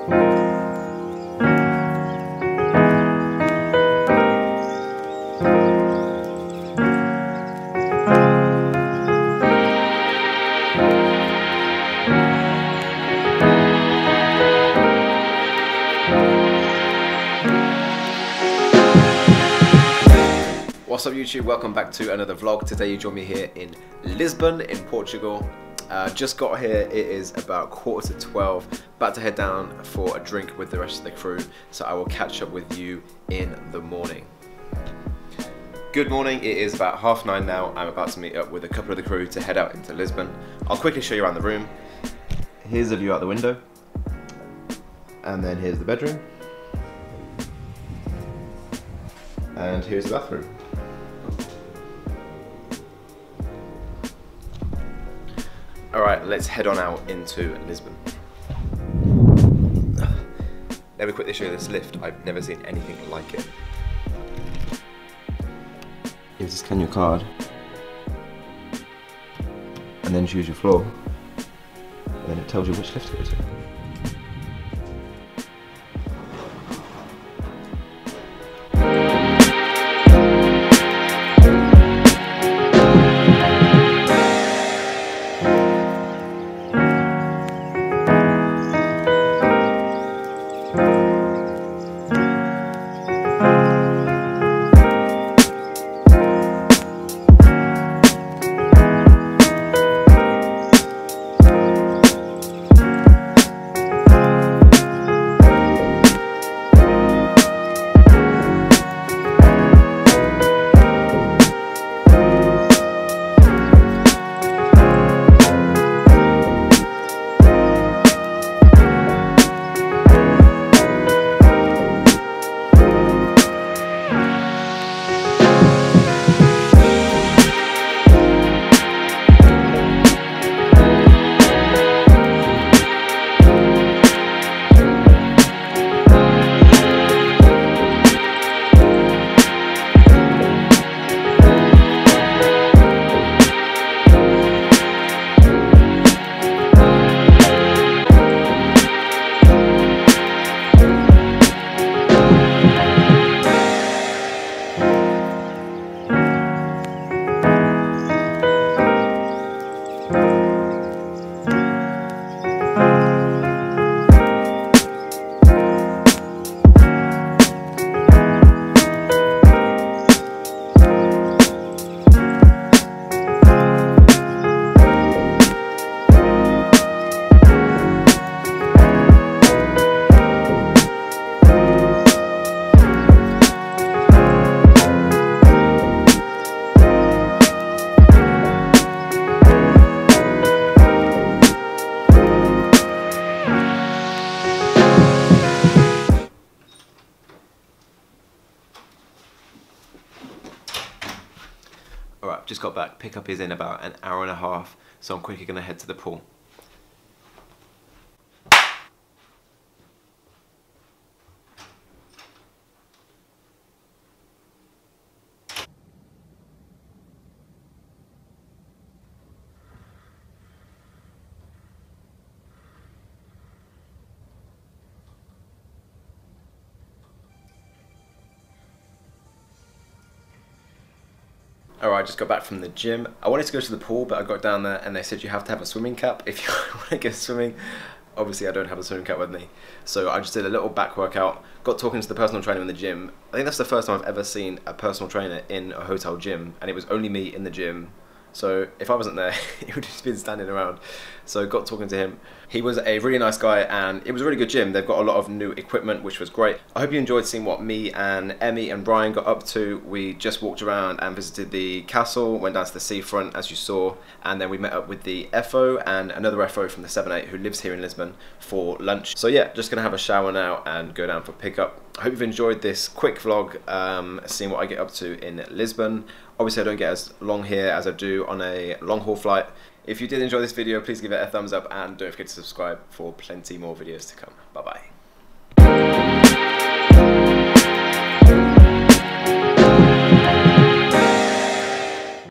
What's up YouTube, welcome back to another vlog. Today you join me here in Lisbon in Portugal. Just got here, it is about 11:45, about to head down for a drink with the rest of the crew, so I will catch up with you in the morning. Good morning, it is about 9:30 now. I'm about to meet up with a couple of the crew to head out into Lisbon. I'll quickly show you around the room. Here's a view out the window, and then here's the bedroom, and here's the bathroom. Alright, let's head on out into Lisbon. Let me quickly show you this lift. I've never seen anything like it. You just scan your card and then choose your floor, and then it tells you which lift to go to. Alright, just got back. Pickup is in about an hour and a half, so I'm quickly going to head to the pool. Alright, I just got back from the gym. I wanted to go to the pool, but I got down there and they said you have to have a swimming cap if you want to go swimming. Obviously I don't have a swimming cap with me, so I just did a little back workout. Got talking to the personal trainer in the gym. I think that's the first time I've ever seen a personal trainer in a hotel gym, and it was only me in the gym. So if I wasn't there, he would have just been standing around. So got talking to him. He was a really nice guy, and it was a really good gym. They've got a lot of new equipment, which was great. I hope you enjoyed seeing what me and Emmy and Brian got up to. We just walked around and visited the castle, went down to the seafront, as you saw, and then we met up with the FO and another FO from the 7-8 who lives here in Lisbon for lunch. So yeah, just gonna have a shower now and go down for pickup. I hope you've enjoyed this quick vlog, seeing what I get up to in Lisbon. Obviously I don't get as long here as I do on a long haul flight. If you did enjoy this video, please give it a thumbs up and don't forget to subscribe for plenty more videos to come. Bye bye.